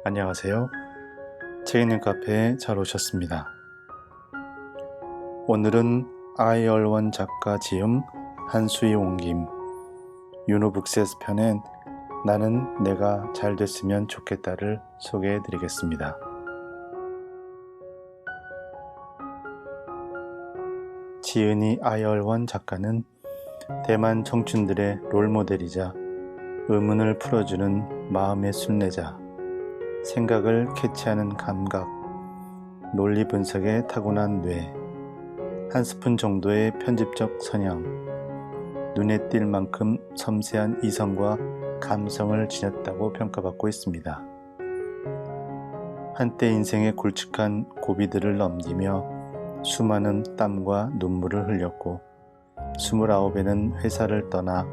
안녕하세요. 책 읽는 카페에 잘 오셨습니다. 오늘은 아이얼원 작가 지음, 한수희 옮김, 유노북세스 편엔 나는 내가 잘 됐으면 좋겠다를 소개해 드리겠습니다. 지은이 아이얼원 작가는 대만 청춘들의 롤모델이자 의문을 풀어주는 마음의 순례자, 생각을 캐치하는 감각, 논리 분석에 타고난 뇌, 한 스푼 정도의 편집적 선양, 눈에 띌 만큼 섬세한 이성과 감성을 지녔다고 평가받고 있습니다. 한때 인생의 굵직한 고비들을 넘기며 수많은 땀과 눈물을 흘렸고 29에는 회사를 떠나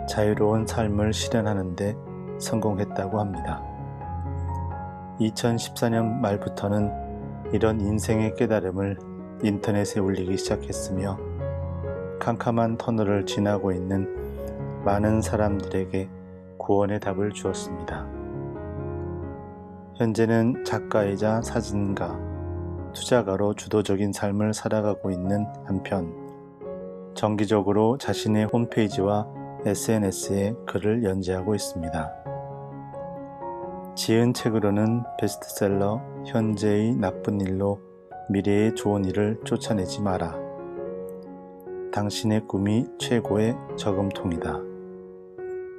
자유로운 삶을 실현하는 데 성공했다고 합니다. 2014년 말부터는 이런 인생의 깨달음을 인터넷에 올리기 시작했으며 캄캄한 터널을 지나고 있는 많은 사람들에게 구원의 답을 주었습니다. 현재는 작가이자 사진가, 투자가로 주도적인 삶을 살아가고 있는 한편 정기적으로 자신의 홈페이지와 SNS에 글을 연재하고 있습니다. 지은 책으로는 베스트셀러 현재의 나쁜 일로 미래의 좋은 일을 쫓아내지 마라, 당신의 꿈이 최고의 저금통이다,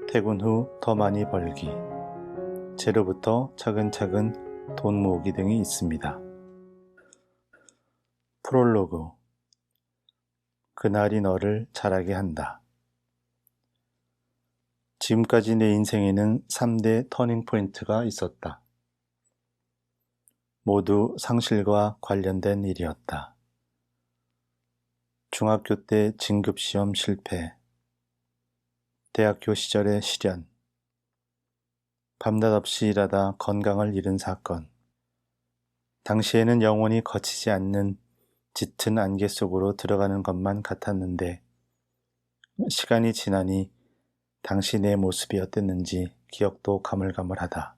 퇴근 후 더 많이 벌기, 제로부터 차근차근 돈 모으기 등이 있습니다. 프롤로그, 그날이 너를 잘하게 한다. 지금까지 내 인생에는 3대 터닝포인트가 있었다. 모두 상실과 관련된 일이었다. 중학교 때 진급시험 실패, 대학교 시절의 실연, 밤낮 없이 일하다 건강을 잃은 사건, 당시에는 영원히 거치지 않는 짙은 안개 속으로 들어가는 것만 같았는데 시간이 지나니 당시 내 모습이 어땠는지 기억도 가물가물하다.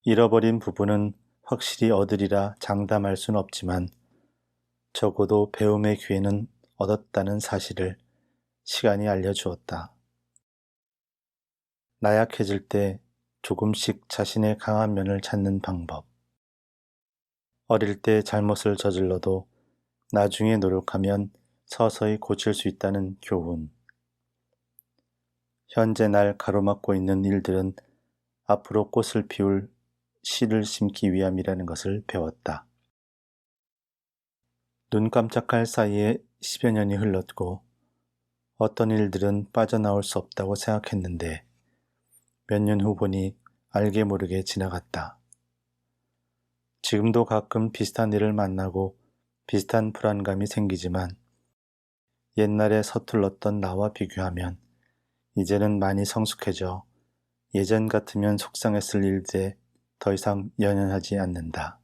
잃어버린 부분은 확실히 얻으리라 장담할 수는 없지만 적어도 배움의 기회는 얻었다는 사실을 시간이 알려주었다. 나약해질 때 조금씩 자신의 강한 면을 찾는 방법. 어릴 때 잘못을 저질러도 나중에 노력하면 서서히 고칠 수 있다는 교훈. 현재 날 가로막고 있는 일들은 앞으로 꽃을 피울 씨를 심기 위함이라는 것을 배웠다. 눈 깜짝할 사이에 10여 년이 흘렀고 어떤 일들은 빠져나올 수 없다고 생각했는데 몇 년 후 보니 알게 모르게 지나갔다. 지금도 가끔 비슷한 일을 만나고 비슷한 불안감이 생기지만 옛날에 서툴렀던 나와 비교하면 이제는 많이 성숙해져 예전 같으면 속상했을 일들에 더 이상 연연하지 않는다.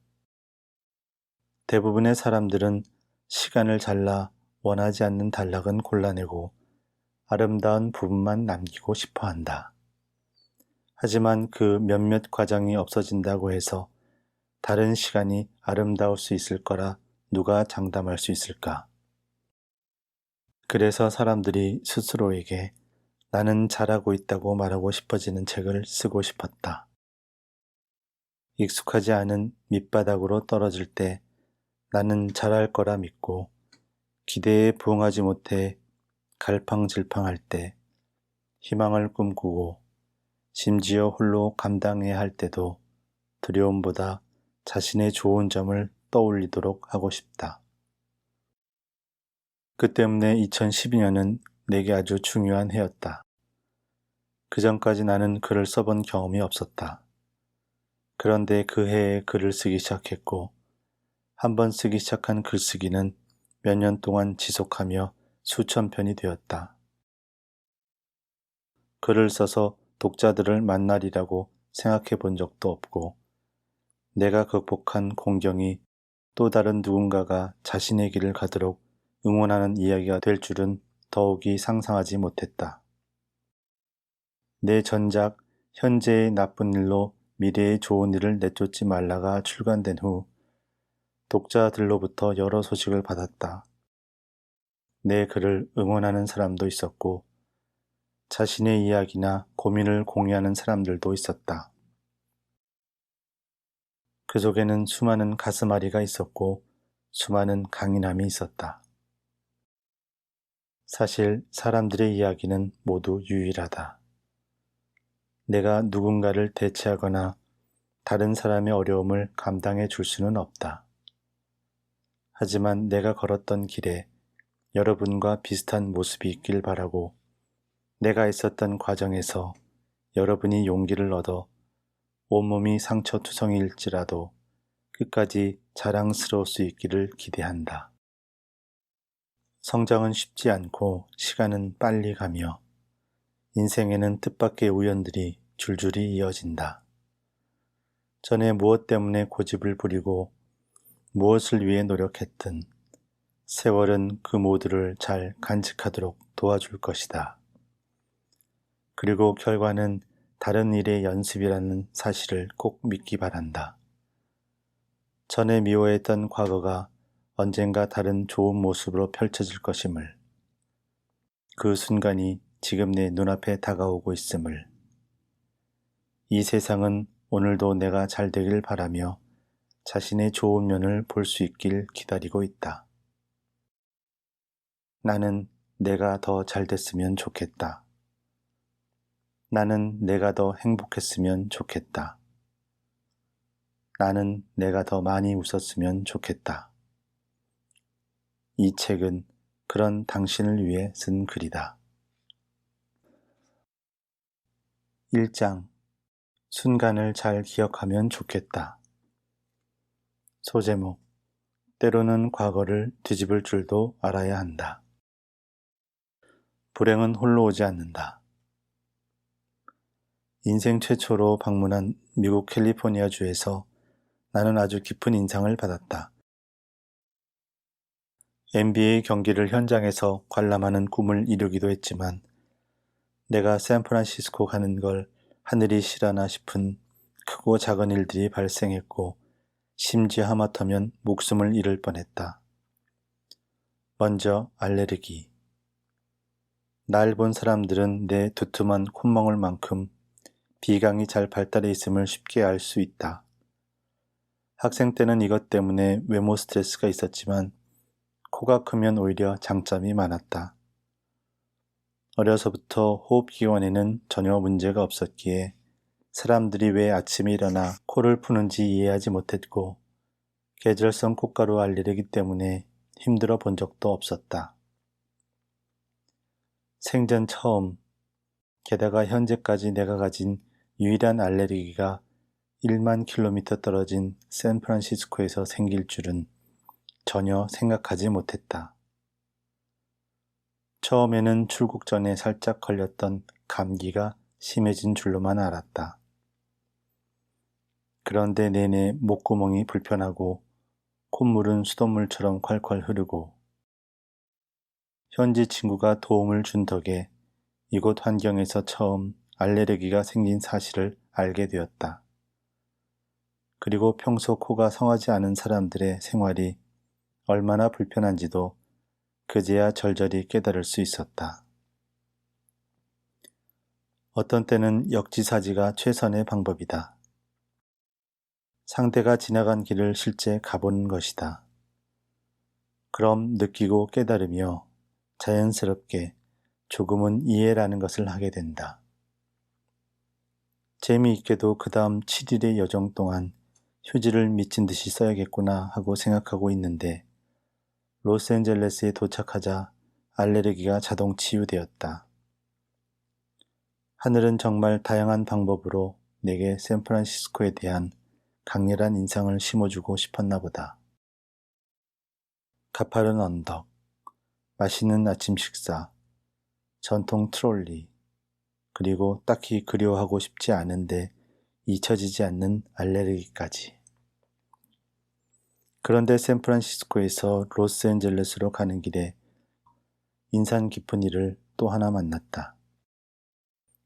대부분의 사람들은 시간을 잘라 원하지 않는 단락은 골라내고 아름다운 부분만 남기고 싶어 한다. 하지만 그 몇몇 과정이 없어진다고 해서 다른 시간이 아름다울 수 있을 거라 누가 장담할 수 있을까? 그래서 사람들이 스스로에게 나는 잘하고 있다고 말하고 싶어지는 책을 쓰고 싶었다. 익숙하지 않은 밑바닥으로 떨어질 때 나는 잘할 거라 믿고 기대에 부응하지 못해 갈팡질팡할 때 희망을 꿈꾸고 심지어 홀로 감당해야 할 때도 두려움보다 자신의 좋은 점을 떠올리도록 하고 싶다. 그 때문에 2012년은 내게 아주 중요한 해였다. 그 전까지 나는 글을 써본 경험이 없었다. 그런데 그 해에 글을 쓰기 시작했고 한번 쓰기 시작한 글쓰기는 몇 년 동안 지속하며 수천 편이 되었다. 글을 써서 독자들을 만나리라고 생각해 본 적도 없고 내가 극복한 공경이 또 다른 누군가가 자신의 길을 가도록 응원하는 이야기가 될 줄은 더욱이 상상하지 못했다. 내 전작 현재의 나쁜 일로 미래의 좋은 일을 내쫓지 말라가 출간된 후 독자들로부터 여러 소식을 받았다. 내 글을 응원하는 사람도 있었고 자신의 이야기나 고민을 공유하는 사람들도 있었다. 그 속에는 수많은 가슴앓이가 있었고 수많은 강인함이 있었다. 사실 사람들의 이야기는 모두 유일하다. 내가 누군가를 대체하거나 다른 사람의 어려움을 감당해 줄 수는 없다. 하지만 내가 걸었던 길에 여러분과 비슷한 모습이 있길 바라고 내가 있었던 과정에서 여러분이 용기를 얻어 온몸이 상처투성이일지라도 끝까지 자랑스러울 수 있기를 기대한다. 성장은 쉽지 않고 시간은 빨리 가며 인생에는 뜻밖의 우연들이 줄줄이 이어진다. 전에 무엇 때문에 고집을 부리고 무엇을 위해 노력했든 세월은 그 모두를 잘 간직하도록 도와줄 것이다. 그리고 결과는 다른 일의 연습이라는 사실을 꼭 믿기 바란다. 전에 미워했던 과거가 언젠가 다른 좋은 모습으로 펼쳐질 것임을, 그 순간이 지금 내 눈앞에 다가오고 있음을, 이 세상은 오늘도 내가 잘 되길 바라며 자신의 좋은 면을 볼 수 있길 기다리고 있다. 나는 내가 더 잘 됐으면 좋겠다. 나는 내가 더 행복했으면 좋겠다. 나는 내가 더 많이 웃었으면 좋겠다. 이 책은 그런 당신을 위해 쓴 글이다. 1장. 순간을 잘 기억하면 좋겠다. 소제목. 때로는 과거를 뒤집을 줄도 알아야 한다. 불행은 홀로 오지 않는다. 인생 최초로 방문한 미국 캘리포니아주에서 나는 아주 깊은 인상을 받았다. NBA 경기를 현장에서 관람하는 꿈을 이루기도 했지만 내가 샌프란시스코 가는 걸 하늘이 실하나 싶은 크고 작은 일들이 발생했고 심지어 하마터면 목숨을 잃을 뻔했다. 먼저 알레르기. 날 본 사람들은 내 두툼한 콧망울만큼 비강이 잘 발달해 있음을 쉽게 알 수 있다. 학생 때는 이것 때문에 외모 스트레스가 있었지만 코가 크면 오히려 장점이 많았다. 어려서부터 호흡기관에는 전혀 문제가 없었기에 사람들이 왜 아침에 일어나 코를 푸는지 이해하지 못했고 계절성 콧가루 알레르기 때문에 힘들어 본 적도 없었다. 생전 처음, 게다가 현재까지 내가 가진 유일한 알레르기가 1만 킬로미터 떨어진 샌프란시스코에서 생길 줄은 전혀 생각하지 못했다. 처음에는 출국 전에 살짝 걸렸던 감기가 심해진 줄로만 알았다. 그런데 내내 목구멍이 불편하고 콧물은 수돗물처럼 콸콸 흐르고 현지 친구가 도움을 준 덕에 이곳 환경에서 처음 알레르기가 생긴 사실을 알게 되었다. 그리고 평소 코가 성하지 않은 사람들의 생활이 얼마나 불편한지도 그제야 절절히 깨달을 수 있었다. 어떤 때는 역지사지가 최선의 방법이다. 상대가 지나간 길을 실제 가보는 것이다. 그럼 느끼고 깨달으며 자연스럽게 조금은 이해라는 것을 하게 된다. 재미있게도 그 다음 7일의 여정 동안 휴지를 미친 듯이 써야겠구나 하고 생각하고 있는데 로스앤젤레스에 도착하자 알레르기가 자동 치유되었다. 하늘은 정말 다양한 방법으로 내게 샌프란시스코에 대한 강렬한 인상을 심어주고 싶었나 보다. 가파른 언덕, 맛있는 아침 식사, 전통 트롤리, 그리고 딱히 그리워하고 싶지 않은데 잊혀지지 않는 알레르기까지. 그런데 샌프란시스코에서 로스앤젤레스로 가는 길에 인상 깊은 일을 또 하나 만났다.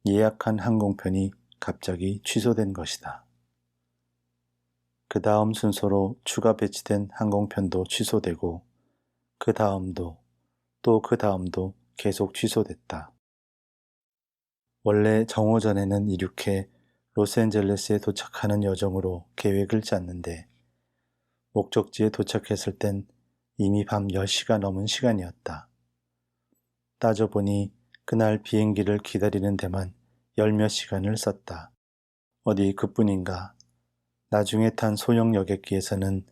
예약한 항공편이 갑자기 취소된 것이다. 그 다음 순서로 추가 배치된 항공편도 취소되고 그 다음도 또 그 다음도 계속 취소됐다. 원래 정오전에는 이륙해 로스앤젤레스에 도착하는 여정으로 계획을 짰는데 목적지에 도착했을 땐 이미 밤 10시가 넘은 시간이었다. 따져보니 그날 비행기를 기다리는 데만 10몇 시간을 썼다. 어디 그뿐인가. 나중에 탄 소형 여객기에서는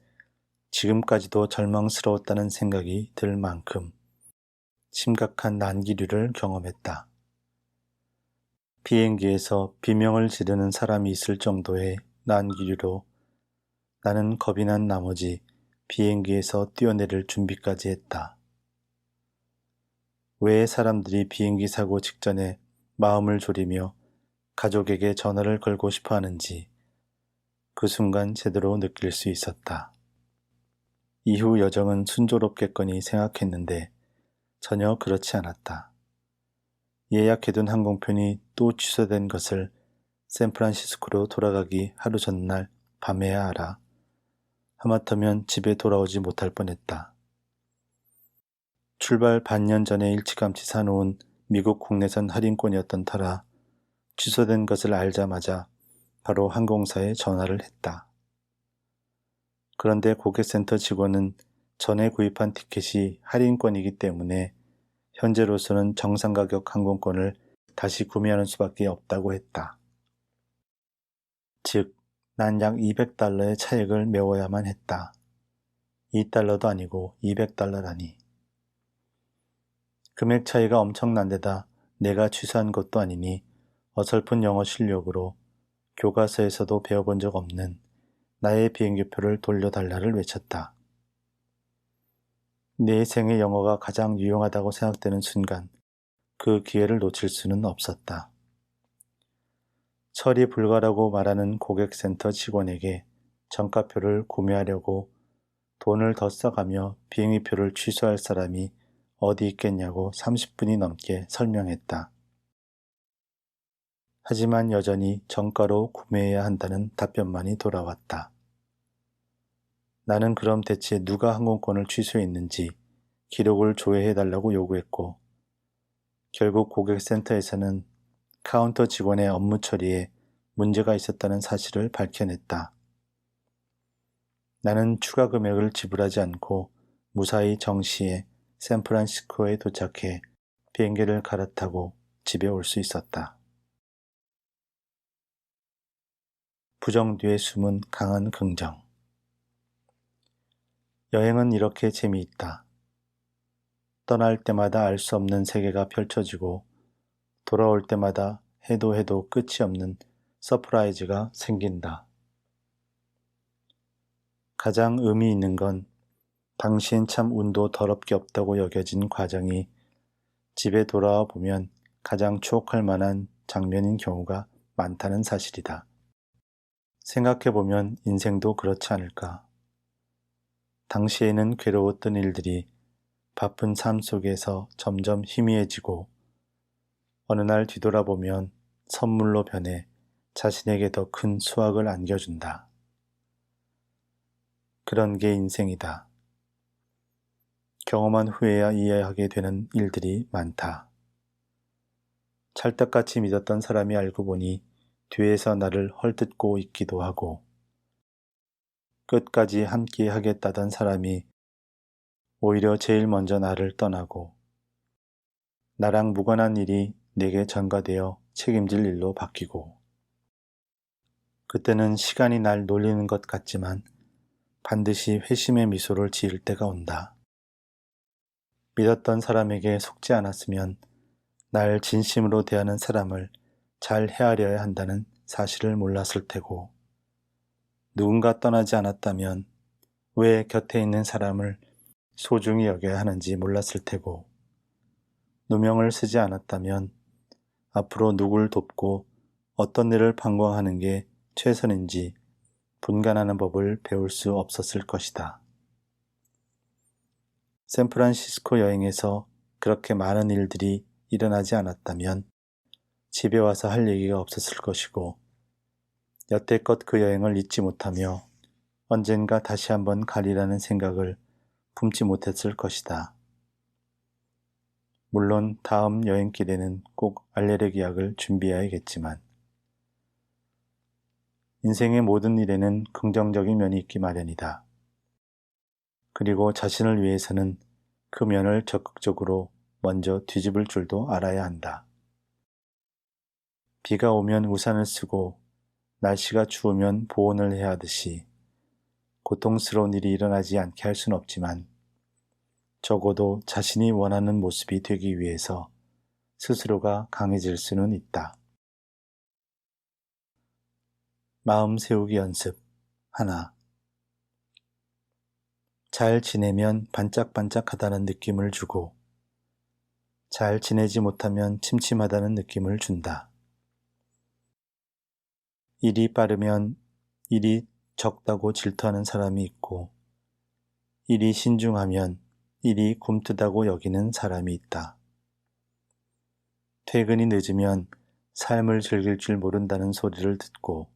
지금까지도 절망스러웠다는 생각이 들 만큼 심각한 난기류를 경험했다. 비행기에서 비명을 지르는 사람이 있을 정도의 난기류로 나는 겁이 난 나머지 비행기에서 뛰어내릴 준비까지 했다. 왜 사람들이 비행기 사고 직전에 마음을 졸이며 가족에게 전화를 걸고 싶어 하는지 그 순간 제대로 느낄 수 있었다. 이후 여정은 순조롭겠거니 생각했는데 전혀 그렇지 않았다. 예약해둔 항공편이 또 취소된 것을 샌프란시스코로 돌아가기 하루 전날 밤에야 알아 하마터면 집에 돌아오지 못할 뻔했다. 출발 반년 전에 일찌감치 사놓은 미국 국내선 할인권이었던 터라 취소된 것을 알자마자 바로 항공사에 전화를 했다. 그런데 고객센터 직원은 전에 구입한 티켓이 할인권이기 때문에 현재로서는 정상 가격 항공권을 다시 구매하는 수밖에 없다고 했다. 즉, 난 약 $200의 차액을 메워야만 했다. $2도 아니고 $200라니. 금액 차이가 엄청난 데다 내가 취소한 것도 아니니 어설픈 영어 실력으로 교과서에서도 배워본 적 없는 나의 비행기표를 돌려달라를 외쳤다. 내 생의 영어가 가장 유용하다고 생각되는 순간 그 기회를 놓칠 수는 없었다. 처리 불가라고 말하는 고객센터 직원에게 정가표를 구매하려고 돈을 더 써가며 비행기표를 취소할 사람이 어디 있겠냐고 30분이 넘게 설명했다. 하지만 여전히 정가로 구매해야 한다는 답변만이 돌아왔다. 나는 그럼 대체 누가 항공권을 취소했는지 기록을 조회해달라고 요구했고 결국 고객센터에서는 카운터 직원의 업무 처리에 문제가 있었다는 사실을 밝혀냈다. 나는 추가 금액을 지불하지 않고 무사히 정시에 샌프란시스코에 도착해 비행기를 갈아타고 집에 올 수 있었다. 부정 뒤에 숨은 강한 긍정. 여행은 이렇게 재미있다. 떠날 때마다 알 수 없는 세계가 펼쳐지고 돌아올 때마다 해도 끝이 없는 서프라이즈가 생긴다. 가장 의미 있는 건 당시엔 참 운도 더럽게 없다고 여겨진 과정이 집에 돌아와 보면 가장 추억할 만한 장면인 경우가 많다는 사실이다. 생각해보면 인생도 그렇지 않을까. 당시에는 괴로웠던 일들이 바쁜 삶 속에서 점점 희미해지고 어느 날 뒤돌아보면 선물로 변해 자신에게 더 큰 수확을 안겨준다. 그런 게 인생이다. 경험한 후에야 이해하게 되는 일들이 많다. 찰떡같이 믿었던 사람이 알고 보니 뒤에서 나를 헐뜯고 있기도 하고 끝까지 함께 하겠다던 사람이 오히려 제일 먼저 나를 떠나고 나랑 무관한 일이 내게 전가되어 책임질 일로 바뀌고 그때는 시간이 날 놀리는 것 같지만 반드시 회심의 미소를 지을 때가 온다. 믿었던 사람에게 속지 않았으면 날 진심으로 대하는 사람을 잘 헤아려야 한다는 사실을 몰랐을 테고 누군가 떠나지 않았다면 왜 곁에 있는 사람을 소중히 여겨야 하는지 몰랐을 테고 누명을 쓰지 않았다면 앞으로 누굴 돕고 어떤 일을 방광하는 게 최선인지 분간하는 법을 배울 수 없었을 것이다. 샌프란시스코 여행에서 그렇게 많은 일들이 일어나지 않았다면 집에 와서 할 얘기가 없었을 것이고 여태껏 그 여행을 잊지 못하며 언젠가 다시 한번 가리라는 생각을 품지 못했을 것이다. 물론 다음 여행길에는 꼭 알레르기 약을 준비해야겠지만 인생의 모든 일에는 긍정적인 면이 있기 마련이다. 그리고 자신을 위해서는 그 면을 적극적으로 먼저 뒤집을 줄도 알아야 한다. 비가 오면 우산을 쓰고 날씨가 추우면 보온을 해야 하듯이 고통스러운 일이 일어나지 않게 할 수는 없지만 적어도 자신이 원하는 모습이 되기 위해서 스스로가 강해질 수는 있다. 마음 세우기 연습 하나. 잘 지내면 반짝반짝하다는 느낌을 주고 잘 지내지 못하면 침침하다는 느낌을 준다. 일이 빠르면 일이 적다고 질투하는 사람이 있고 일이 신중하면 일이 굼뜨다고 여기는 사람이 있다. 퇴근이 늦으면 삶을 즐길 줄 모른다는 소리를 듣고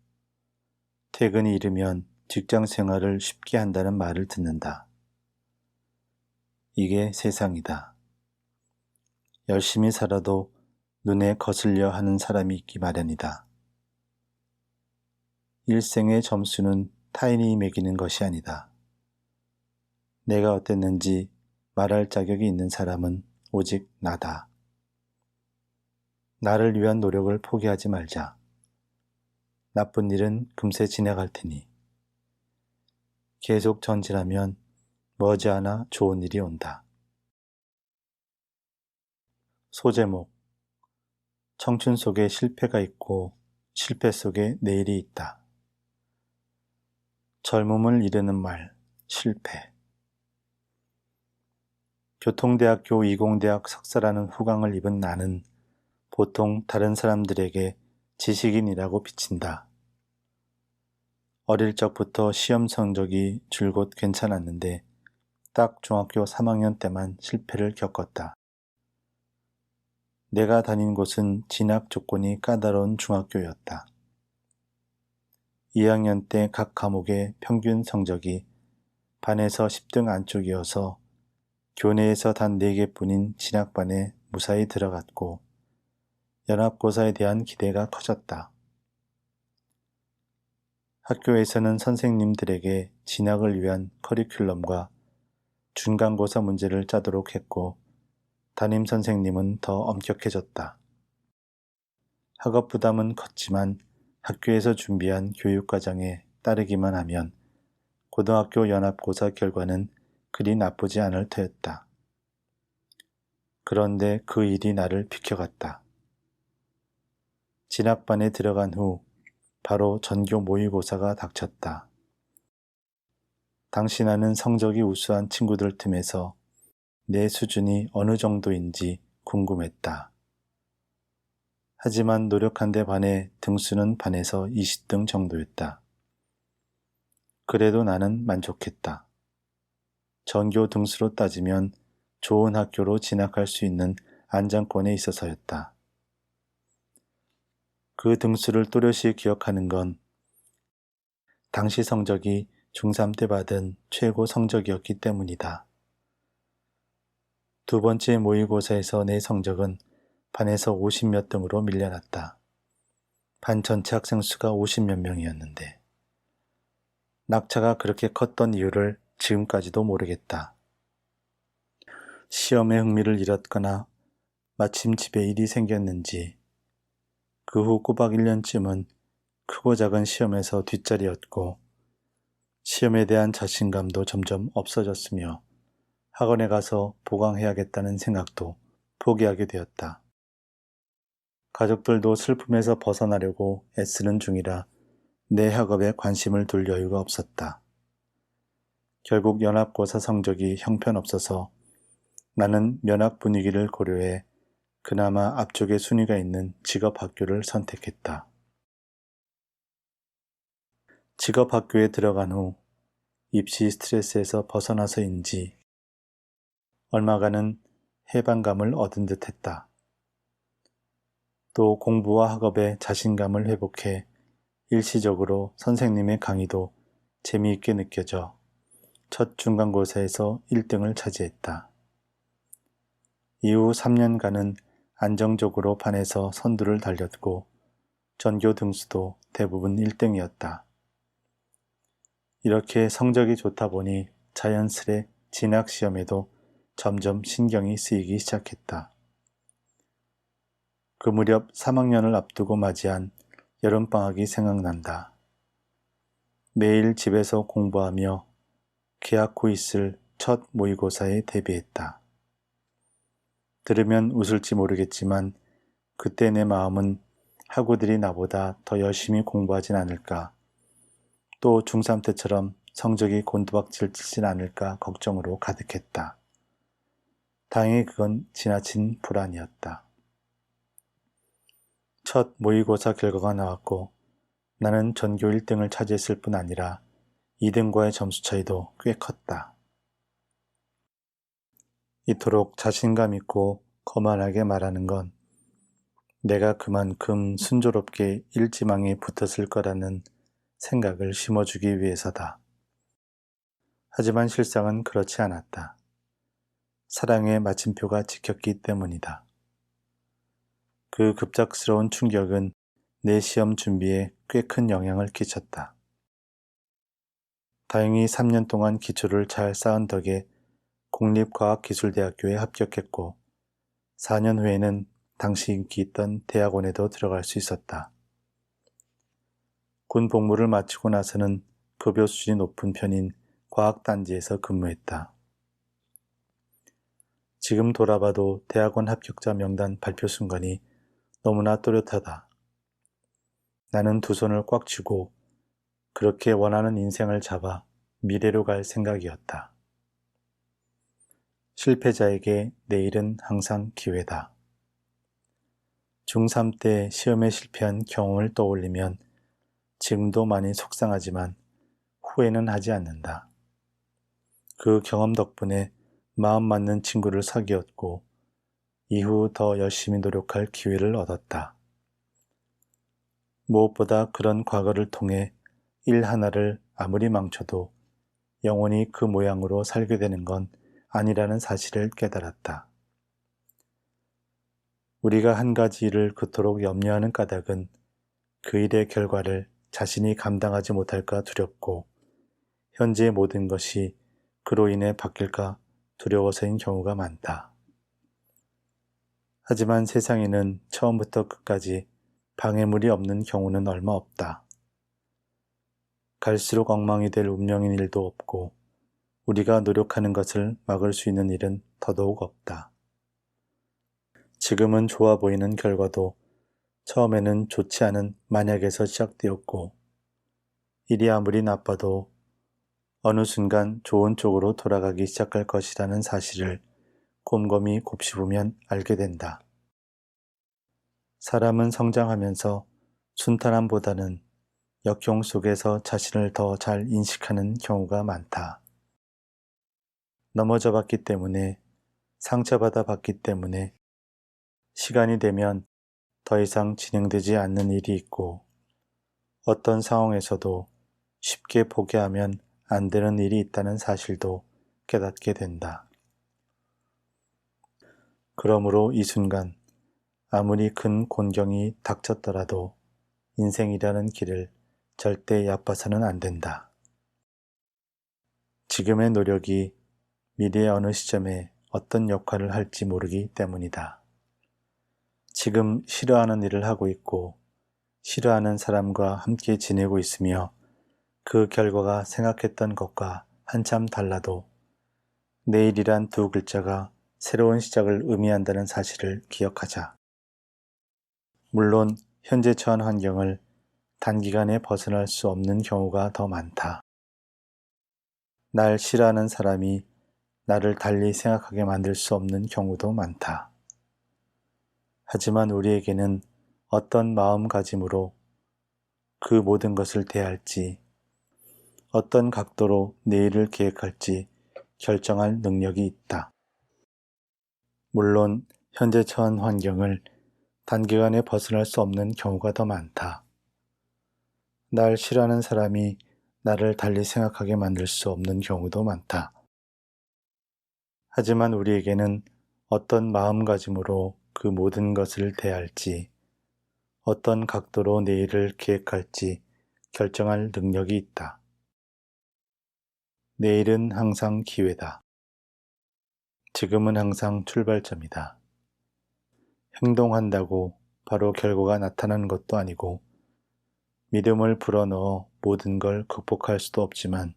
퇴근이 이르면 직장 생활을 쉽게 한다는 말을 듣는다. 이게 세상이다. 열심히 살아도 눈에 거슬려 하는 사람이 있기 마련이다. 일생의 점수는 타인이 매기는 것이 아니다. 내가 어땠는지 말할 자격이 있는 사람은 오직 나다. 나를 위한 노력을 포기하지 말자. 나쁜 일은 금세 지나갈 테니. 계속 전진하면 머지않아 좋은 일이 온다. 소제목. 청춘 속에 실패가 있고 실패 속에 내일이 있다. 젊음을 이르는 말, 실패. 교통대학교 이공대학 석사라는 후광을 입은 나는 보통 다른 사람들에게 지식인이라고 비친다. 어릴 적부터 시험 성적이 줄곧 괜찮았는데 딱 중학교 3학년 때만 실패를 겪었다. 내가 다닌 곳은 진학 조건이 까다로운 중학교였다. 2학년 때 각 과목의 평균 성적이 반에서 10등 안쪽이어서 교내에서 단 4개뿐인 진학반에 무사히 들어갔고 연합고사에 대한 기대가 커졌다. 학교에서는 선생님들에게 진학을 위한 커리큘럼과 중간고사 문제를 짜도록 했고 담임 선생님은 더 엄격해졌다. 학업 부담은 컸지만 학교에서 준비한 교육과정에 따르기만 하면 고등학교 연합고사 결과는 그리 나쁘지 않을 터였다. 그런데 그 일이 나를 비켜갔다. 진학반에 들어간 후 바로 전교 모의고사가 닥쳤다. 당시 나는 성적이 우수한 친구들 틈에서 내 수준이 어느 정도인지 궁금했다. 하지만 노력한 데 반해 등수는 반에서 20등 정도였다. 그래도 나는 만족했다. 전교 등수로 따지면 좋은 학교로 진학할 수 있는 안정권에 있어서였다. 그 등수를 또렷이 기억하는 건 당시 성적이 중3 때 받은 최고 성적이었기 때문이다. 두 번째 모의고사에서 내 성적은 반에서 50몇 등으로 밀려났다. 반 전체 학생 수가 50몇 명이었는데 낙차가 그렇게 컸던 이유를 지금까지도 모르겠다. 시험에 흥미를 잃었거나 마침 집에 일이 생겼는지 그 후 꼬박 1년쯤은 크고 작은 시험에서 뒷자리였고 시험에 대한 자신감도 점점 없어졌으며 학원에 가서 보강해야겠다는 생각도 포기하게 되었다. 가족들도 슬픔에서 벗어나려고 애쓰는 중이라 내 학업에 관심을 둘 여유가 없었다. 결국 연합고사 성적이 형편없어서 나는 면학 분위기를 고려해 그나마 앞쪽에 순위가 있는 직업학교를 선택했다. 직업학교에 들어간 후 입시 스트레스에서 벗어나서인지 얼마간은 해방감을 얻은 듯 했다. 또 공부와 학업에 자신감을 회복해 일시적으로 선생님의 강의도 재미있게 느껴져 첫 중간고사에서 1등을 차지했다. 이후 3년간은 안정적으로 반에서 선두를 달렸고 전교 등수도 대부분 1등이었다. 이렇게 성적이 좋다 보니 자연스레 진학시험에도 점점 신경이 쓰이기 시작했다. 그 무렵 3학년을 앞두고 맞이한 여름방학이 생각난다. 매일 집에서 공부하며 개학 후 있을 첫 모의고사에 대비했다. 들으면 웃을지 모르겠지만 그때 내 마음은 학우들이 나보다 더 열심히 공부하진 않을까, 또 중3 때처럼 성적이 곤두박질 치진 않을까 걱정으로 가득했다. 다행히 그건 지나친 불안이었다. 첫 모의고사 결과가 나왔고 나는 전교 1등을 차지했을 뿐 아니라 2등과의 점수 차이도 꽤 컸다. 이토록 자신감 있고 거만하게 말하는 건 내가 그만큼 순조롭게 일지망에 붙었을 거라는 생각을 심어주기 위해서다. 하지만 실상은 그렇지 않았다. 사랑의 마침표가 찍혔기 때문이다. 그 급작스러운 충격은 내 시험 준비에 꽤 큰 영향을 끼쳤다. 다행히 3년 동안 기초를 잘 쌓은 덕에 국립과학기술대학교에 합격했고 4년 후에는 당시 인기 있던 대학원에도 들어갈 수 있었다. 군 복무를 마치고 나서는 급여 수준이 높은 편인 과학단지에서 근무했다. 지금 돌아봐도 대학원 합격자 명단 발표 순간이 너무나 또렷하다. 나는 두 손을 꽉 쥐고 그렇게 원하는 인생을 잡아 미래로 갈 생각이었다. 실패자에게 내일은 항상 기회다. 중3 때 시험에 실패한 경험을 떠올리면 지금도 많이 속상하지만 후회는 하지 않는다. 그 경험 덕분에 마음 맞는 친구를 사귀었고 이후 더 열심히 노력할 기회를 얻었다. 무엇보다 그런 과거를 통해 일 하나를 아무리 망쳐도 영원히 그 모양으로 살게 되는 건 아니라는 사실을 깨달았다. 우리가 한 가지 일을 그토록 염려하는 까닭은 그 일의 결과를 자신이 감당하지 못할까 두렵고 현재의 모든 것이 그로 인해 바뀔까 두려워서인 경우가 많다. 하지만 세상에는 처음부터 끝까지 방해물이 없는 경우는 얼마 없다. 갈수록 엉망이 될 운명인 일도 없고 우리가 노력하는 것을 막을 수 있는 일은 더더욱 없다. 지금은 좋아 보이는 결과도 처음에는 좋지 않은 만약에서 시작되었고 일이 아무리 나빠도 어느 순간 좋은 쪽으로 돌아가기 시작할 것이라는 사실을 곰곰이 곱씹으면 알게 된다. 사람은 성장하면서 순탄함보다는 역경 속에서 자신을 더 잘 인식하는 경우가 많다. 넘어져 봤기 때문에, 상처받아 봤기 때문에 시간이 되면 더 이상 진행되지 않는 일이 있고 어떤 상황에서도 쉽게 포기하면 안 되는 일이 있다는 사실도 깨닫게 된다. 그러므로 이 순간 아무리 큰 곤경이 닥쳤더라도 인생이라는 길을 절대 얕봐서는 안 된다. 지금의 노력이 미래의 어느 시점에 어떤 역할을 할지 모르기 때문이다. 지금 싫어하는 일을 하고 있고 싫어하는 사람과 함께 지내고 있으며 그 결과가 생각했던 것과 한참 달라도 내일이란 두 글자가 새로운 시작을 의미한다는 사실을 기억하자. 물론 현재 처한 환경을 단기간에 벗어날 수 없는 경우가 더 많다. 날 싫어하는 사람이 나를 달리 생각하게 만들 수 없는 경우도 많다. 하지만 우리에게는 어떤 마음가짐으로 그 모든 것을 대할지, 어떤 각도로 내일을 계획할지 결정할 능력이 있다. 물론 현재 처한 환경을 단기간에 벗어날 수 없는 경우가 더 많다. 날 싫어하는 사람이 나를 달리 생각하게 만들 수 없는 경우도 많다. 하지만 우리에게는 어떤 마음가짐으로 그 모든 것을 대할지, 어떤 각도로 내일을 기획할지 결정할 능력이 있다. 내일은 항상 기회다. 지금은 항상 출발점이다. 행동한다고 바로 결과가 나타나는 것도 아니고 믿음을 불어넣어 모든 걸 극복할 수도 없지만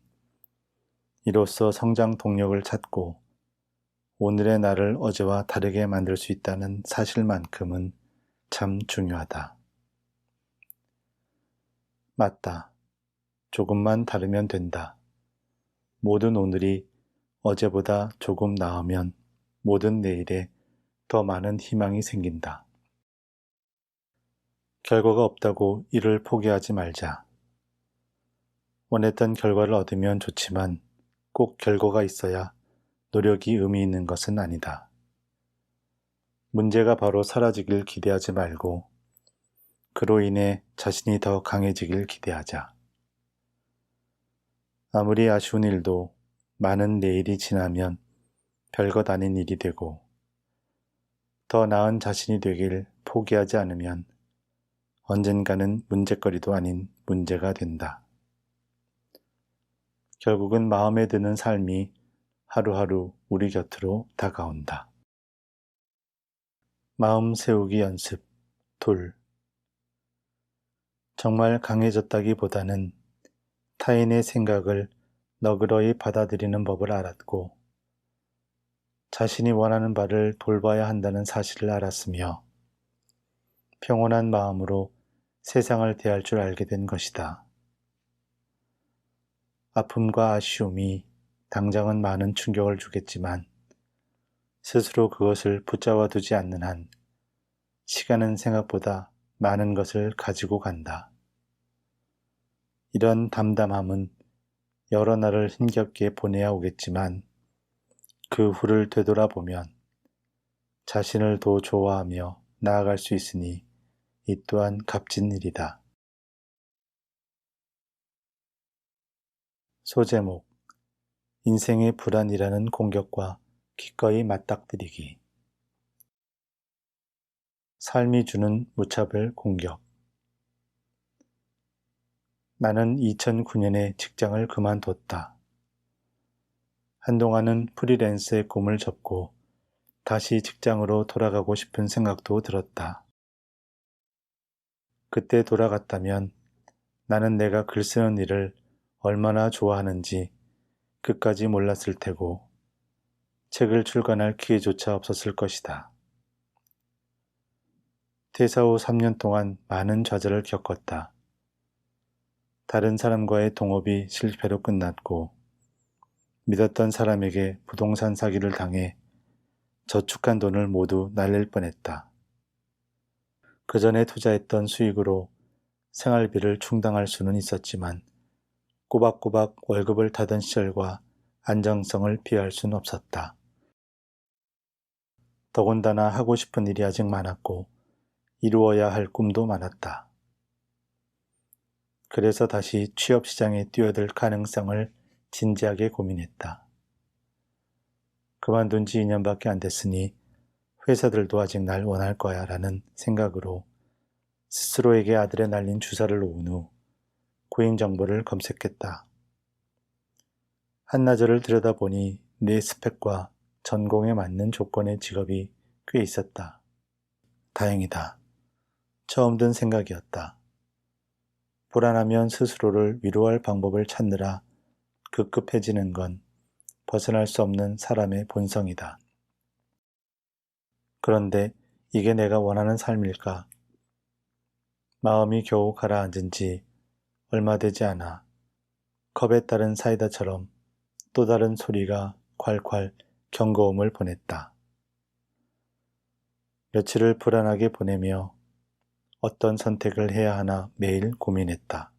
이로써 성장 동력을 찾고 오늘의 나를 어제와 다르게 만들 수 있다는 사실만큼은 참 중요하다. 맞다. 조금만 다르면 된다. 모든 오늘이 어제보다 조금 나으면 모든 내일에 더 많은 희망이 생긴다. 결과가 없다고 일을 포기하지 말자. 원했던 결과를 얻으면 좋지만 꼭 결과가 있어야 노력이 의미 있는 것은 아니다. 문제가 바로 사라지길 기대하지 말고 그로 인해 자신이 더 강해지길 기대하자. 아무리 아쉬운 일도 많은 내일이 지나면 별것 아닌 일이 되고 더 나은 자신이 되길 포기하지 않으면 언젠가는 문제거리도 아닌 문제가 된다. 결국은 마음에 드는 삶이 하루하루 우리 곁으로 다가온다. 마음 세우기 연습 둘. 정말 강해졌다기보다는 타인의 생각을 너그러이 받아들이는 법을 알았고 자신이 원하는 바를 돌봐야 한다는 사실을 알았으며 평온한 마음으로 세상을 대할 줄 알게 된 것이다. 아픔과 아쉬움이 당장은 많은 충격을 주겠지만 스스로 그것을 붙잡아 두지 않는 한 시간은 생각보다 많은 것을 가지고 간다. 이런 담담함은 여러 날을 힘겹게 보내야 오겠지만 그 후를 되돌아보면 자신을 더 좋아하며 나아갈 수 있으니 이 또한 값진 일이다. 소제목 인생의 불안이라는 공격과 기꺼이 맞닥뜨리기. 삶이 주는 무차별 공격. 나는 2009년에 직장을 그만뒀다. 한동안은 프리랜서의 꿈을 접고 다시 직장으로 돌아가고 싶은 생각도 들었다. 그때 돌아갔다면 나는 내가 글 쓰는 일을 얼마나 좋아하는지 끝까지 몰랐을 테고 책을 출간할 기회조차 없었을 것이다. 퇴사 후 3년 동안 많은 좌절을 겪었다. 다른 사람과의 동업이 실패로 끝났고 믿었던 사람에게 부동산 사기를 당해 저축한 돈을 모두 날릴 뻔했다. 그 전에 투자했던 수익으로 생활비를 충당할 수는 있었지만 꼬박꼬박 월급을 타던 시절과 안정성을 피할 수는 없었다. 더군다나 하고 싶은 일이 아직 많았고 이루어야 할 꿈도 많았다. 그래서 다시 취업시장에 뛰어들 가능성을 진지하게 고민했다. 그만둔 지 2년밖에 안 됐으니 회사들도 아직 날 원할 거야 라는 생각으로 스스로에게 아드레날린 주사를 놓은 후 구인 정보를 검색했다. 한나절을 들여다보니 내 스펙과 전공에 맞는 조건의 직업이 꽤 있었다. 다행이다. 처음 든 생각이었다. 불안하면 스스로를 위로할 방법을 찾느라 급급해지는 건 벗어날 수 없는 사람의 본성이다. 그런데 이게 내가 원하는 삶일까? 마음이 겨우 가라앉은 지 얼마 되지 않아 컵에 따른 사이다처럼 또 다른 소리가 콸콸 경고음을 보냈다. 며칠을 불안하게 보내며 어떤 선택을 해야 하나 매일 고민했다.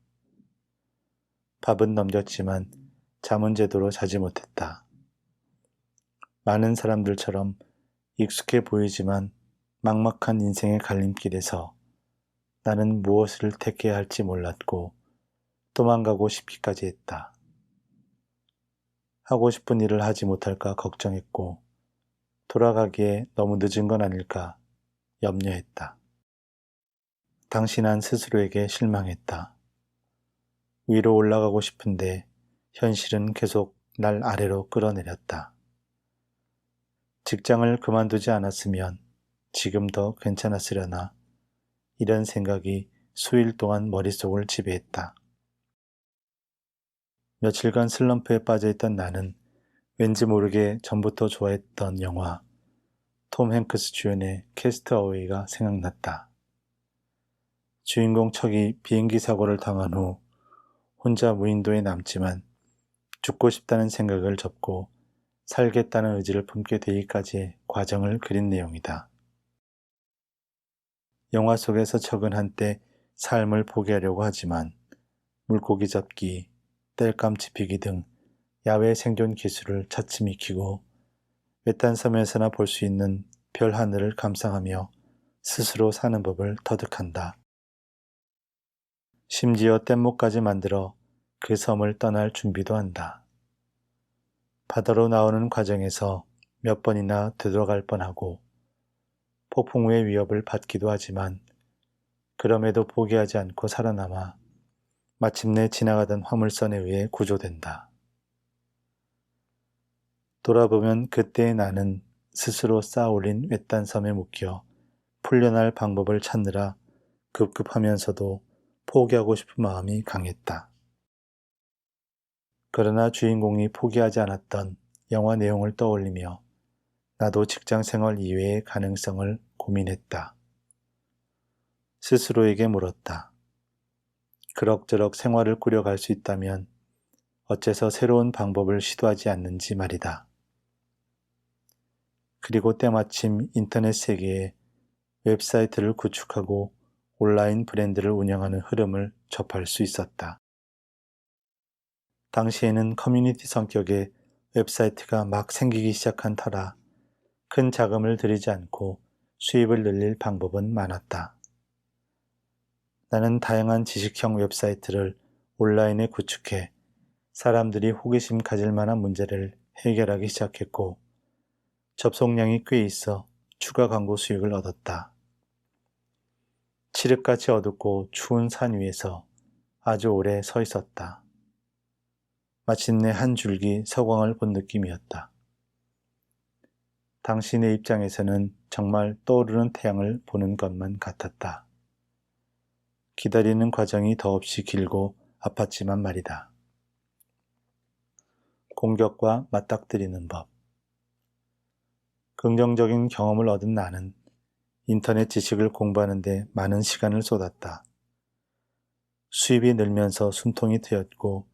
밥은 넘겼지만 잠은 제대로 자지 못했다. 많은 사람들처럼 익숙해 보이지만 막막한 인생의 갈림길에서 나는 무엇을 택해야 할지 몰랐고 도망가고 싶기까지 했다. 하고 싶은 일을 하지 못할까 걱정했고 돌아가기에 너무 늦은 건 아닐까 염려했다. 당시 난 스스로에게 실망했다. 위로 올라가고 싶은데 현실은 계속 날 아래로 끌어내렸다. 직장을 그만두지 않았으면 지금 더 괜찮았으려나 이런 생각이 수일 동안 머릿속을 지배했다. 며칠간 슬럼프에 빠져있던 나는 왠지 모르게 전부터 좋아했던 영화 톰 행크스 주연의 캐스트어웨이가 생각났다. 주인공 척이 비행기 사고를 당한 후 혼자 무인도에 남지만 죽고 싶다는 생각을 접고 살겠다는 의지를 품게 되기까지의 과정을 그린 내용이다. 영화 속에서 척은 한때 삶을 포기하려고 하지만 물고기 잡기, 땔감 집히기 등 야외 생존 기술을 차츰 익히고 외딴 섬에서나 볼 수 있는 별 하늘을 감상하며 스스로 사는 법을 터득한다. 심지어 뗏목까지 만들어 그 섬을 떠날 준비도 한다. 바다로 나오는 과정에서 몇 번이나 되돌아갈 뻔하고 폭풍우의 위협을 받기도 하지만 그럼에도 포기하지 않고 살아남아 마침내 지나가던 화물선에 의해 구조된다. 돌아보면 그때의 나는 스스로 쌓아올린 외딴 섬에 묶여 풀려날 방법을 찾느라 급급하면서도 포기하고 싶은 마음이 강했다. 그러나 주인공이 포기하지 않았던 영화 내용을 떠올리며 나도 직장 생활 이외의 가능성을 고민했다. 스스로에게 물었다. 그럭저럭 생활을 꾸려갈 수 있다면 어째서 새로운 방법을 시도하지 않는지 말이다. 그리고 때마침 인터넷 세계에 웹사이트를 구축하고 온라인 브랜드를 운영하는 흐름을 접할 수 있었다. 당시에는 커뮤니티 성격의 웹사이트가 막 생기기 시작한 터라 큰 자금을 들이지 않고 수입을 늘릴 방법은 많았다. 나는 다양한 지식형 웹사이트를 온라인에 구축해 사람들이 호기심 가질 만한 문제를 해결하기 시작했고 접속량이 꽤 있어 추가 광고 수익을 얻었다. 칠흑같이 어둡고 추운 산 위에서 아주 오래 서 있었다. 마침내 한 줄기 서광을 본 느낌이었다. 당신의 입장에서는 정말 떠오르는 태양을 보는 것만 같았다. 기다리는 과정이 더없이 길고 아팠지만 말이다. 공격과 맞닥뜨리는 법. 긍정적인 경험을 얻은 나는 인터넷 지식을 공부하는 데 많은 시간을 쏟았다. 수입이 늘면서 숨통이 트였고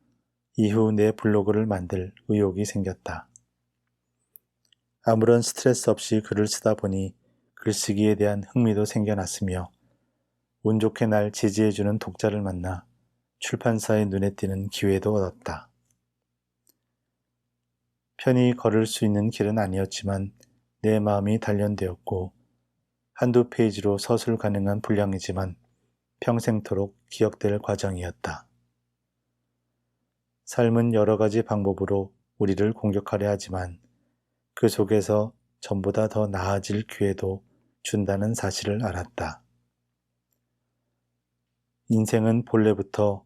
이후 내 블로그를 만들 의욕이 생겼다. 아무런 스트레스 없이 글을 쓰다 보니 글쓰기에 대한 흥미도 생겨났으며 운 좋게 날 지지해주는 독자를 만나 출판사의 눈에 띄는 기회도 얻었다. 편히 걸을 수 있는 길은 아니었지만 내 마음이 단련되었고 한두 페이지로 서술 가능한 분량이지만 평생토록 기억될 과정이었다. 삶은 여러 가지 방법으로 우리를 공격하려 하지만 그 속에서 전보다 더 나아질 기회도 준다는 사실을 알았다. 인생은 본래부터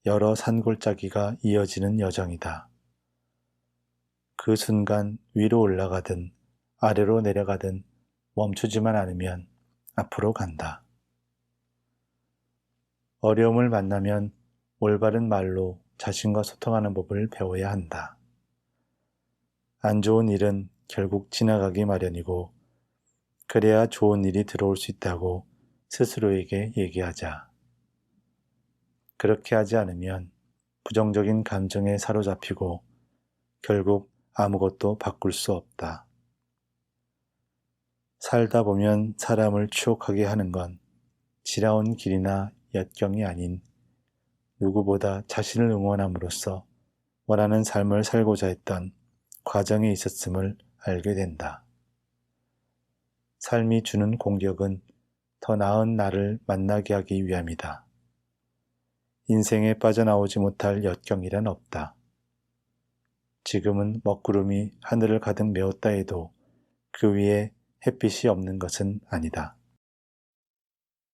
여러 산골짜기가 이어지는 여정이다. 그 순간 위로 올라가든 아래로 내려가든 멈추지만 않으면 앞으로 간다. 어려움을 만나면 올바른 말로 자신과 소통하는 법을 배워야 한다. 안 좋은 일은 결국 지나가기 마련이고 그래야 좋은 일이 들어올 수 있다고 스스로에게 얘기하자. 그렇게 하지 않으면 부정적인 감정에 사로잡히고 결국 아무것도 바꿀 수 없다. 살다 보면 사람을 추억하게 하는 건 지나온 길이나 엿경이 아닌 누구보다 자신을 응원함으로써 원하는 삶을 살고자 했던 과정에 있었음을 알게 된다. 삶이 주는 공격은 더 나은 나를 만나게 하기 위함이다. 인생에 빠져나오지 못할 역경이란 없다. 지금은 먹구름이 하늘을 가득 메웠다 해도 그 위에 햇빛이 없는 것은 아니다.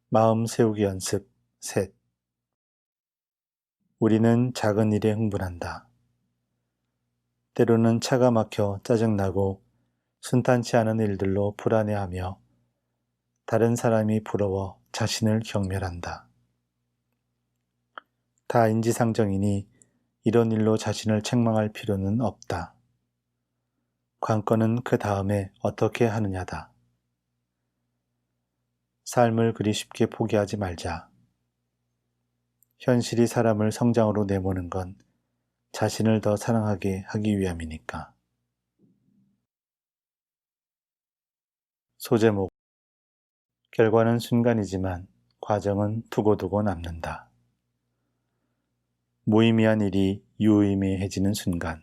마음 세우기 연습 셋. 우리는 작은 일에 흥분한다. 때로는 차가 막혀 짜증나고 순탄치 않은 일들로 불안해하며 다른 사람이 부러워 자신을 경멸한다. 다 인지상정이니 이런 일로 자신을 책망할 필요는 없다. 관건은 그 다음에 어떻게 하느냐다. 삶을 그리 쉽게 포기하지 말자. 현실이 사람을 성장으로 내모는 건 자신을 더 사랑하게 하기 위함이니까. 소제목. 결과는 순간이지만 과정은 두고두고 남는다. 무의미한 일이 유의미해지는 순간.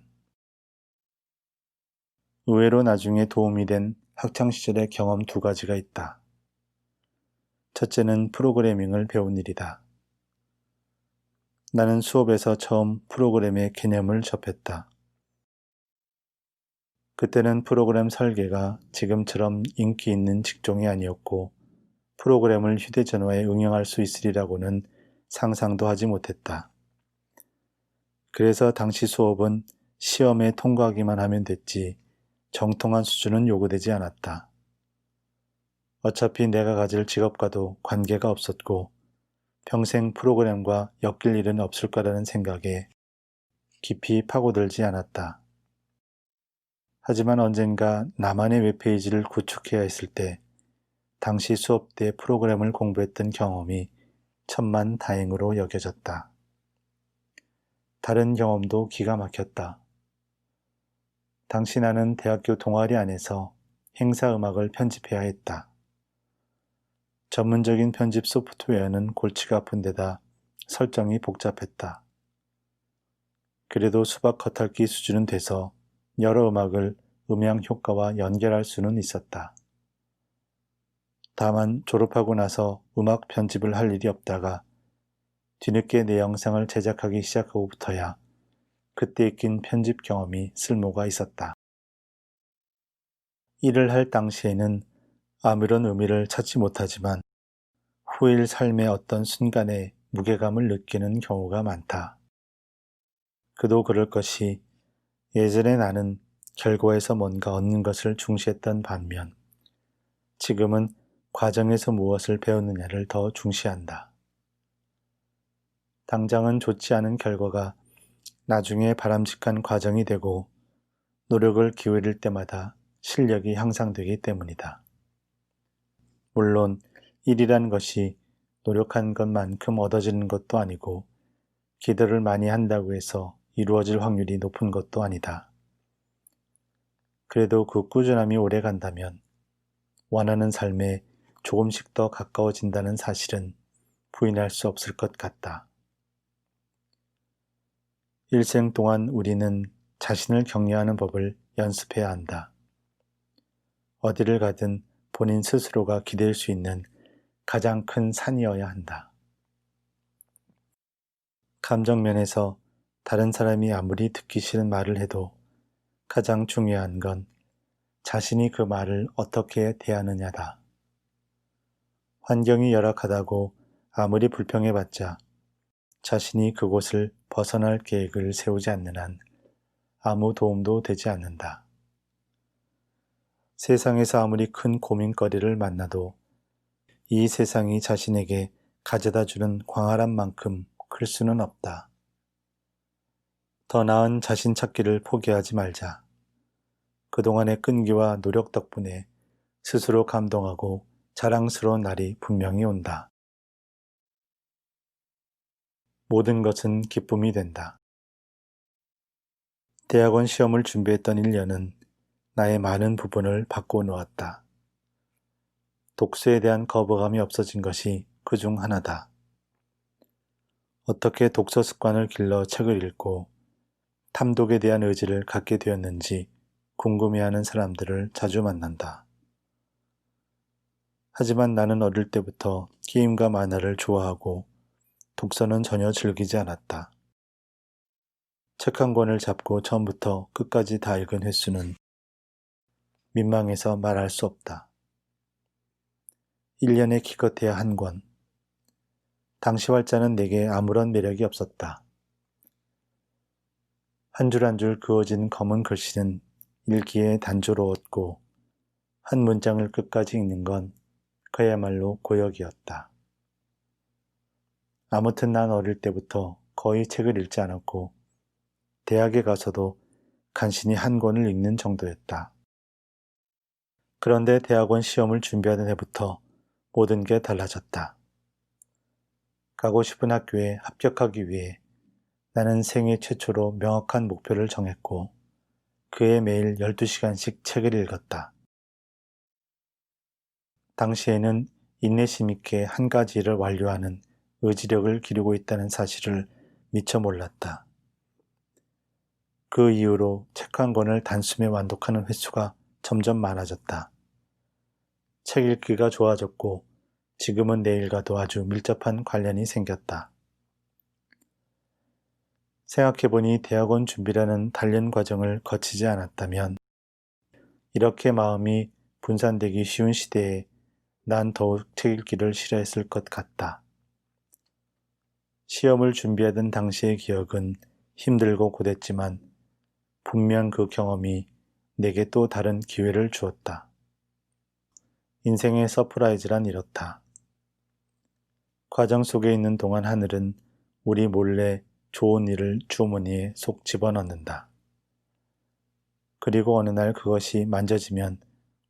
의외로 나중에 도움이 된 학창시절의 경험 2가지가 있다. 첫째는 프로그래밍을 배운 일이다. 나는 수업에서 처음 프로그램의 개념을 접했다. 그때는 프로그램 설계가 지금처럼 인기 있는 직종이 아니었고 프로그램을 휴대전화에 응용할 수 있으리라고는 상상도 하지 못했다. 그래서 당시 수업은 시험에 통과하기만 하면 됐지 정통한 수준은 요구되지 않았다. 어차피 내가 가질 직업과도 관계가 없었고 평생 프로그램과 엮일 일은 없을 거라는 생각에 깊이 파고들지 않았다. 하지만 언젠가 나만의 웹페이지를 구축해야 했을 때 당시 수업 때 프로그램을 공부했던 경험이 천만다행으로 여겨졌다. 다른 경험도 기가 막혔다. 당시 나는 대학교 동아리 안에서 행사음악을 편집해야 했다. 전문적인 편집 소프트웨어는 골치가 아픈 데다 설정이 복잡했다. 그래도 수박 겉핥기 수준은 돼서 여러 음악을 음향 효과와 연결할 수는 있었다. 다만 졸업하고 나서 음악 편집을 할 일이 없다가 뒤늦게 내 영상을 제작하기 시작하고부터야 그때 익힌 편집 경험이 쓸모가 있었다. 일을 할 당시에는 아무런 의미를 찾지 못하지만 후일 삶의 어떤 순간에 무게감을 느끼는 경우가 많다. 그도 그럴 것이 예전에 나는 결과에서 뭔가 얻는 것을 중시했던 반면 지금은 과정에서 무엇을 배웠느냐를 더 중시한다. 당장은 좋지 않은 결과가 나중에 바람직한 과정이 되고 노력을 기울일 때마다 실력이 향상되기 때문이다. 물론 일이란 것이 노력한 것만큼 얻어지는 것도 아니고 기도를 많이 한다고 해서 이루어질 확률이 높은 것도 아니다. 그래도 그 꾸준함이 오래 간다면 원하는 삶에 조금씩 더 가까워진다는 사실은 부인할 수 없을 것 같다. 일생 동안 우리는 자신을 격려하는 법을 연습해야 한다. 어디를 가든 본인 스스로가 기댈 수 있는 가장 큰 산이어야 한다. 감정면에서 다른 사람이 아무리 듣기 싫은 말을 해도 가장 중요한 건 자신이 그 말을 어떻게 대하느냐다. 환경이 열악하다고 아무리 불평해봤자 자신이 그곳을 벗어날 계획을 세우지 않는 한 아무 도움도 되지 않는다. 세상에서 아무리 큰 고민거리를 만나도 이 세상이 자신에게 가져다주는 광활함만큼 클 수는 없다. 더 나은 자신 찾기를 포기하지 말자. 그동안의 끈기와 노력 덕분에 스스로 감동하고 자랑스러운 날이 분명히 온다. 모든 것은 기쁨이 된다. 대학원 시험을 준비했던 1년은 나의 많은 부분을 바꿔놓았다. 독서에 대한 거부감이 없어진 것이 그중 하나다. 어떻게 독서 습관을 길러 책을 읽고 탐독에 대한 의지를 갖게 되었는지 궁금해하는 사람들을 자주 만난다. 하지만 나는 어릴 때부터 게임과 만화를 좋아하고 독서는 전혀 즐기지 않았다. 책 한 권을 잡고 처음부터 끝까지 다 읽은 횟수는 민망해서 말할 수 없다. 1년에 기껏해야 한 권. 당시 활자는 내게 아무런 매력이 없었다. 한 줄 한 줄 그어진 검은 글씨는 읽기에 단조로웠고 한 문장을 끝까지 읽는 건 그야말로 고역이었다. 아무튼 난 어릴 때부터 거의 책을 읽지 않았고 대학에 가서도 간신히 한 권을 읽는 정도였다. 그런데 대학원 시험을 준비하는 해부터 모든 게 달라졌다. 가고 싶은 학교에 합격하기 위해 나는 생애 최초로 명확한 목표를 정했고 그해 매일 12시간씩 책을 읽었다. 당시에는 인내심 있게 한 가지 일을 완료하는 의지력을 기르고 있다는 사실을 미처 몰랐다. 그 이후로 책 한 권을 단숨에 완독하는 횟수가 점점 많아졌다. 책 읽기가 좋아졌고 지금은 내 일과도 아주 밀접한 관련이 생겼다. 생각해보니 대학원 준비라는 단련 과정을 거치지 않았다면 이렇게 마음이 분산되기 쉬운 시대에 난 더욱 책 읽기를 싫어했을 것 같다. 시험을 준비하던 당시의 기억은 힘들고 고됐지만 분명 그 경험이 내게 또 다른 기회를 주었다. 인생의 서프라이즈란 이렇다. 과정 속에 있는 동안 하늘은 우리 몰래 좋은 일을 주머니에 속 집어넣는다. 그리고 어느 날 그것이 만져지면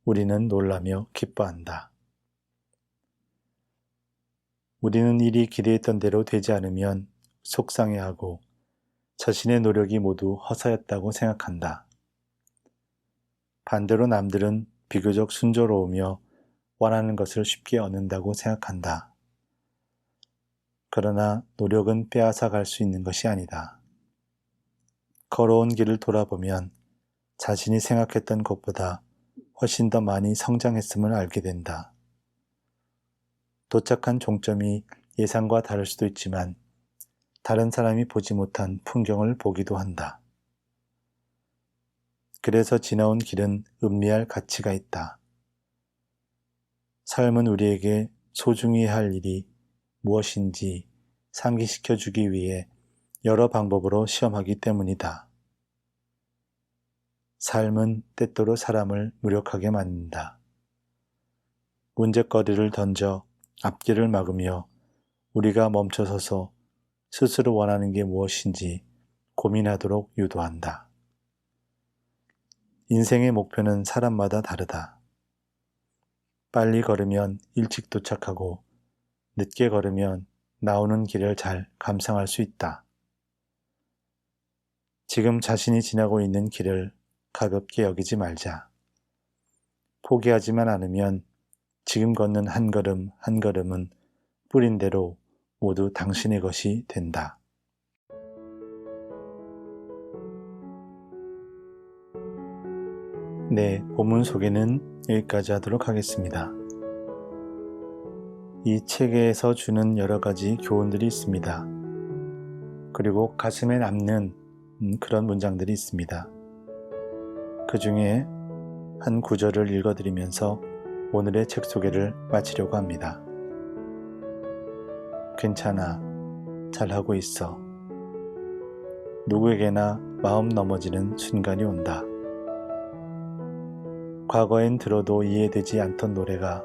우리는 놀라며 기뻐한다. 우리는 일이 기대했던 대로 되지 않으면 속상해하고 자신의 노력이 모두 허사였다고 생각한다. 반대로 남들은 비교적 순조로우며 원하는 것을 쉽게 얻는다고 생각한다. 그러나 노력은 빼앗아 갈 수 있는 것이 아니다. 걸어온 길을 돌아보면 자신이 생각했던 것보다 훨씬 더 많이 성장했음을 알게 된다. 도착한 종점이 예상과 다를 수도 있지만 다른 사람이 보지 못한 풍경을 보기도 한다. 그래서 지나온 길은 음미할 가치가 있다. 삶은 우리에게 소중히 할 일이 무엇인지 상기시켜주기 위해 여러 방법으로 시험하기 때문이다. 삶은 때때로 사람을 무력하게 만든다. 문제거리를 던져 앞길을 막으며 우리가 멈춰서서 스스로 원하는 게 무엇인지 고민하도록 유도한다. 인생의 목표는 사람마다 다르다. 빨리 걸으면 일찍 도착하고 늦게 걸으면 나오는 길을 잘 감상할 수 있다. 지금 자신이 지나고 있는 길을 가볍게 여기지 말자. 포기하지만 않으면 지금 걷는 한 걸음 한 걸음은 뿌린 대로 모두 당신의 것이 된다. 네, 본문 소개는 여기까지 하도록 하겠습니다. 이 책에서 주는 여러 가지 교훈들이 있습니다. 그리고 가슴에 남는 그런 문장들이 있습니다. 그 중에 한 구절을 읽어드리면서 오늘의 책 소개를 마치려고 합니다. 괜찮아, 잘하고 있어. 누구에게나 마음 넘어지는 순간이 온다. 과거엔 들어도 이해되지 않던 노래가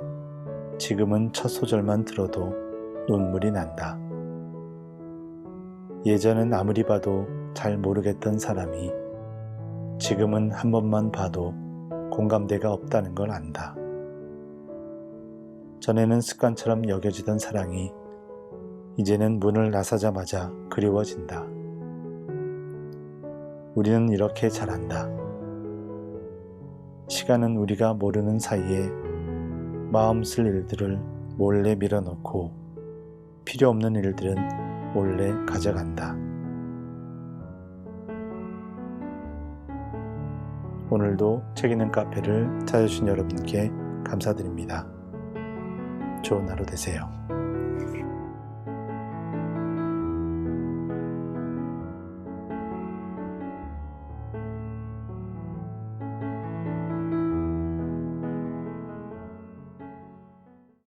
지금은 첫 소절만 들어도 눈물이 난다. 예전엔 아무리 봐도 잘 모르겠던 사람이 지금은 한 번만 봐도 공감대가 없다는 걸 안다. 전에는 습관처럼 여겨지던 사랑이 이제는 문을 나서자마자 그리워진다. 우리는 이렇게 자란다. 시간은 우리가 모르는 사이에 마음 쓸 일들을 몰래 밀어넣고 필요 없는 일들은 몰래 가져간다. 오늘도 책 읽는 카페를 찾아주신 여러분께 감사드립니다. 좋은 하루 되세요.